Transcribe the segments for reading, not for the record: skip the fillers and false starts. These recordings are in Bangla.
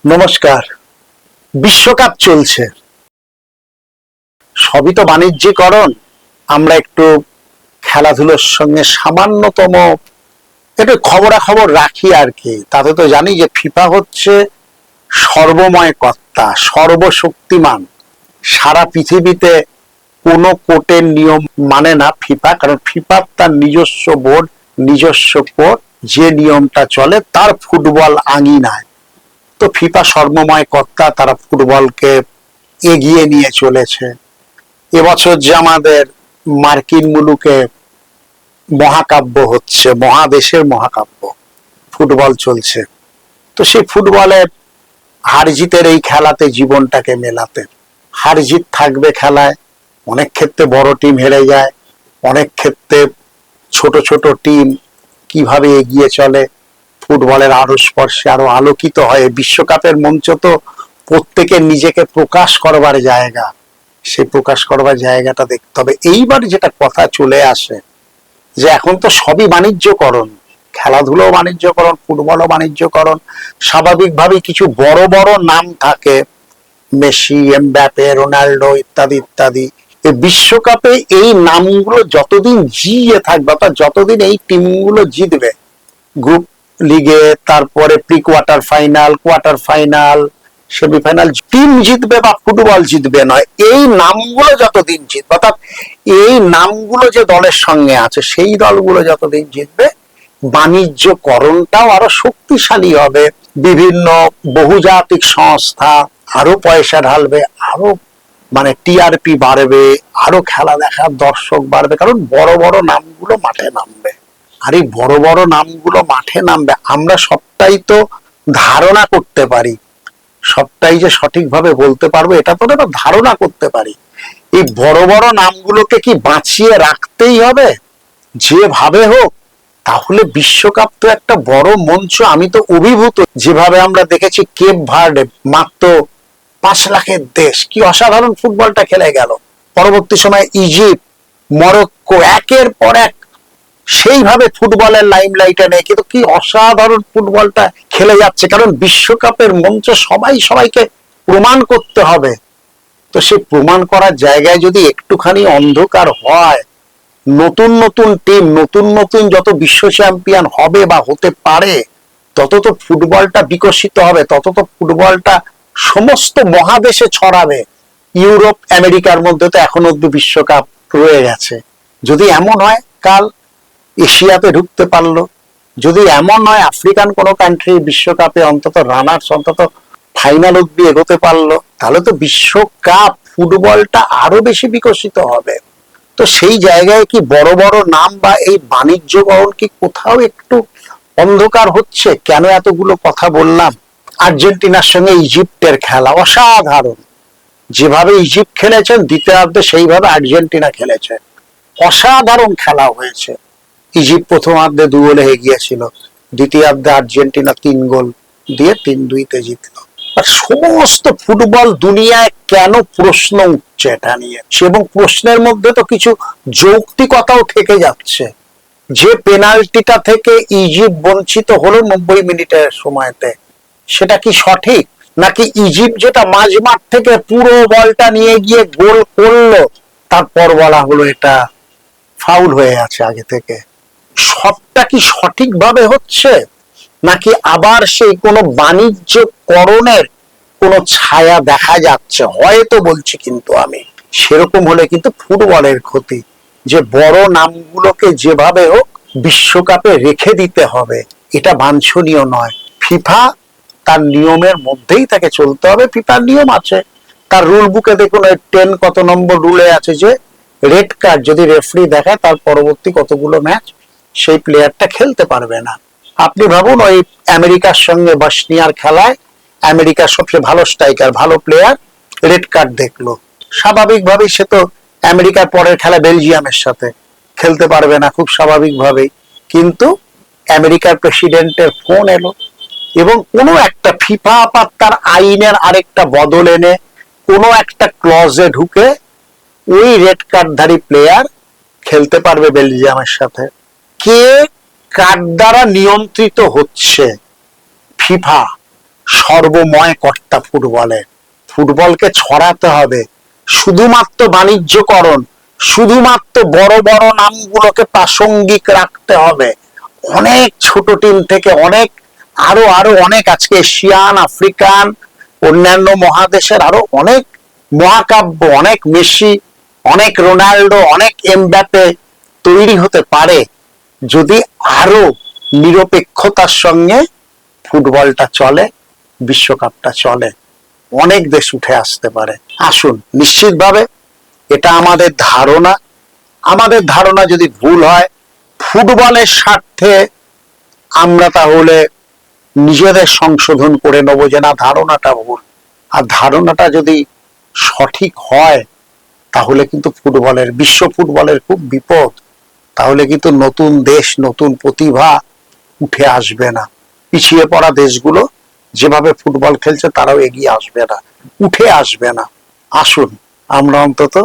নমস্কার। বিশ্বকাপ চলছে, সবই তো বাণিজ্যিকরণ। আমরা একটু খেলাধুলোর সঙ্গে সামান্যতম একটু খবরাখবর রাখি আর কি। তাতে তো জানি যে ফিফা হচ্ছে সর্বময় কর্তা, সর্বশক্তিমান। সারা পৃথিবীতে কোনো কোর্টের নিয়ম মানে না ফিফা, কারণ ফিফার তার নিজস্ব বোর্ড, নিজস্ব কোর্ট, যে নিয়মটা চলে তার ফুটবল আঙিনায়। তো ফিফা সর্বময় কর্তা, তারা ফুটবলকে এগিয়ে নিয়ে চলেছে। এবছর যে আমাদের মার্কিন মুলুকে মহাকাব্য হচ্ছে, মহাদেশের মহাকাব্য ফুটবল চলছে, তো সেই ফুটবলের হার জিতের এই খেলাতে জীবনটাকে মেলাতে হার জিত থাকবে খেলায়। অনেক ক্ষেত্রে বড় টিম হেরে যায়, অনেক ক্ষেত্রে ছোট ছোট টিম কিভাবে এগিয়ে চলে, ফুটবলের আরো স্পর্শে আরো আলোকিত হয়। বিশ্বকাপের মঞ্চ তো প্রত্যেকের নিজেকে প্রকাশ করবার জায়গা, সেই প্রকাশ করবার জায়গাটা দেখতে হবে। এইবার যেটা কথা চলে আসে যে এখন তো সবই বাণিজ্যকরণ, খেলাধুলাও বাণিজ্যকরণ, ফুটবলও বাণিজ্যকরণ। স্বাভাবিকভাবেই কিছু বড় বড় নাম থাকে, মেসি, এমবাপে, রোনাল্ডো ইত্যাদি ইত্যাদি। এই বিশ্বকাপে এই নামগুলো যতদিন জিয়ে থাকবে, অর্থাৎ যতদিন এই টিমগুলো জিতবে গ্রুপ লিগে, তারপরে pre quarter final, semifinal, team জিতবে বা ফুটবল জিতবে নয়, এই নামগুলো যতদিন জিতবে, অর্থাৎ এই নামগুলো যে দলের সঙ্গে আছে সেই দলগুলো যতদিন জিতবে, বাণিজ্যকরণটাও আরো শক্তিশালী হবে। বিভিন্ন বহুজাতিক সংস্থা আরো পয়সা ঢালবে, আরো টিআরপি বাড়বে, আরো খেলা দেখার দর্শক বাড়বে, কারণ বড় বড় নামগুলো মাঠে নামবে। আর এই বড় বড় নামগুলো মাঠে নামবে, আমরা সবটাই তো ধারণা করতে পারি, সবটাই যে সঠিকভাবে বলতে পারবো এটা তো না, ধারণা করতে পারি। এই বড় বড় নামগুলোকে কি বাঁচিয়ে রাখতেই হবে যেভাবে হোক? তাহলে বিশ্বকাপ তো একটা বড় মঞ্চ। আমি তো অভিভূত, যেভাবে আমরা দেখেছি কেপ ভার্ডে, মাত্র 5 লাখের দেশ, কি অসাধারণ ফুটবলটা খেলে গেল। পরবর্তী সময় ইজিপ্ট, মরক্কো, একের পর এক সেইভাবে ফুটবলের লাইমলাইটে নেই, কিন্তু কি অসাধারণ ফুটবলটা খেলে যাচ্ছে। কারণ বিশ্বকাপের মঞ্চ সবাই সবাইকে প্রমাণ করতে হবে। তো সেই প্রমাণ করার জায়গায় যদি একটুখানি অন্ধকার হয়, নতুন নতুন টিম, নতুন নতুন যত বিশ্ব চ্যাম্পিয়ন হবে বা হতে পারে, তত তো ফুটবলটা বিকশিত হবে, তত তো ফুটবলটা সমস্ত মহাদেশে ছড়াবে। ইউরোপ আমেরিকার মধ্যে তো এখন অব্দি বিশ্বকাপ রয়ে গেছে। যদি এমন হয় কাল এশিয়াতে ঢুকতে পারলো, যদি এমন হয় আফ্রিকান কোনো কান্ট্রি বিশ্বকাপে অন্তত রানার্স, অন্তত ফাইনাল অব্দি এগোতে পারলো, তাহলে তো বিশ্বকাপ ফুটবলটা আরো বেশি বিকশিত হবে। তো সেই জায়গায় কি বড় বড় নাম বা এই বাণিজ্যকরণ কি কোথাও একটু অন্ধকার হচ্ছে? কেন এতগুলো কথা বললাম? আর্জেন্টিনার সঙ্গে ইজিপ্টের খেলা অসাধারণ। যেভাবে ইজিপ্ট খেলেছেন দ্বিতীয়ার্ধে, সেইভাবে আর্জেন্টিনা খেলেছে, অসাধারণ খেলা হয়েছে। ইজিপ্ট প্রথমার্ধে 2 গোলে এগিয়েছিল, দ্বিতীয়ার্ধে আর্জেন্টিনা 3 গোল দিয়ে 3-2 জিতল। আর সমস্ত ফুটবল দুনিয়ায় কেন প্রশ্ন উঠছে এটা নিয়ে, এবং প্রশ্নের মধ্যে তো কিছু যৌক্তিকতাও থেকে যাচ্ছে। যে পেনাল্টিটা থেকে ইজিপ্ট বঞ্চিত হলো 90 মিনিটের সময়তে, সেটা কি সঠিক? নাকি ইজিপ্ট যেটা মাঝমাঠ থেকে পুরো বলটা নিয়ে গিয়ে গোল করলো, তারপর বলা হলো এটা ফাউল হয়ে আছে আগে থেকে? সবটা কি সঠিকভাবে হচ্ছে, নাকি আবার সেই কোনো বাণিজ্যকরণের কোনো ছায়া দেখা যাচ্ছে? হয়তো বলছি, কিন্তু আমি সেরকম হলে কিন্তু ফুটবলের ক্ষতি। যে বড় নামগুলোকে যেভাবে হোক বিশ্বকাপে রেখে দিতে হবে, এটা বাঞ্ছনীয় নয়। ফিফা তার নিয়মের মধ্যেই তাকে চলতে হবে। ফিফার নিয়ম আছে, তার রুল বুকে দেখুন 10 কত নম্বর রুলে আছে যে রেড কার্ড যদি রেফারি দেখায়, তার পরবর্তী কতগুলো ম্যাচ সেই প্লেয়ারটা খেলতে পারবে না। আপনি ভাবুন, ওই আমেরিকার সঙ্গে বসনিয়ার খেলায় আমেরিকার সবচেয়ে ভালো স্ট্রাইকার, ভালো প্লেয়ার রেড কার্ড দেখলো, স্বাভাবিকভাবেই সে তো আমেরিকার পরের খেলা বেলজিয়ামের সাথে খেলতে পারবে না, খুব স্বাভাবিকভাবেই। কিন্তু আমেরিকার প্রেসিডেন্টের ফোন এলো, এবং কোনো একটা ফিফা বা তার আইনের আরেকটা বদল এনে কোনো একটা ক্লজে ঢুকে ওই রেড কার্ডধারী প্লেয়ার খেলতে পারবে বেলজিয়ামের সাথে। কে কার দ্বারা নিয়ন্ত্রিত হচ্ছে? ফিফা। সর্বময় কর্তা ফুটবলে। ফুটবলকে ছড়াতে হবে, শুধুমাত্র বাণিজ্যকরণ, শুধুমাত্র বড় বড় নামগুলোকে প্রাসঙ্গিক রাখতে হবে। অনেক ছোট টিম থেকে অনেক আরো আরো অনেক আজকে এশিয়ান, আফ্রিকান, অন্যান্য মহাদেশের আরো অনেক মহাকাব্য, অনেক মেসি, অনেক রোনাল্ডো, অনেক এমবাপে তৈরি হতে পারে যদি আরো নিরপেক্ষতার সঙ্গে ফুটবলটা চলে, বিশ্বকাপটা চলে, অনেক দেশ উঠে আসতে পারে। আসুন, নিশ্চিতভাবে এটা আমাদের ধারণা। আমাদের ধারণা যদি ভুল হয়, ফুটবলের স্বার্থে আমরা তাহলে নিজেদের সংশোধন করে নেবো যে না, ধারণাটা ভুল। আর ধারণাটা যদি সঠিক হয় তাহলে কিন্তু ফুটবলের, বিশ্ব ফুটবলের খুব বিপদ। তাহলে কিন্তু নতুন দেশ, নতুন প্রতিভা উঠে আসবে না। পিছিয়ে পড়া দেশগুলো যেভাবে ফুটবল খেলছে তারাও এগিয়ে আসবে না, উঠে আসবে না। আসুন, আমরা অন্তত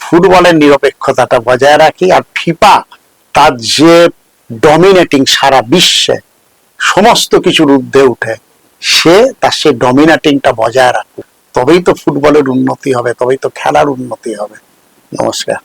ফুটবলের নিরপেক্ষতাটা বজায় রাখি। আর ফিফা তার যে ডমিনেটিং সারা বিশ্বে সমস্ত কিছুর ঊর্ধ্বে উঠে, সে তার সেই ডমিনেটিংটা বজায় রাখুক। তবেই তো ফুটবলের উন্নতি হবে, তবেই তো খেলার উন্নতি হবে। নমস্কার।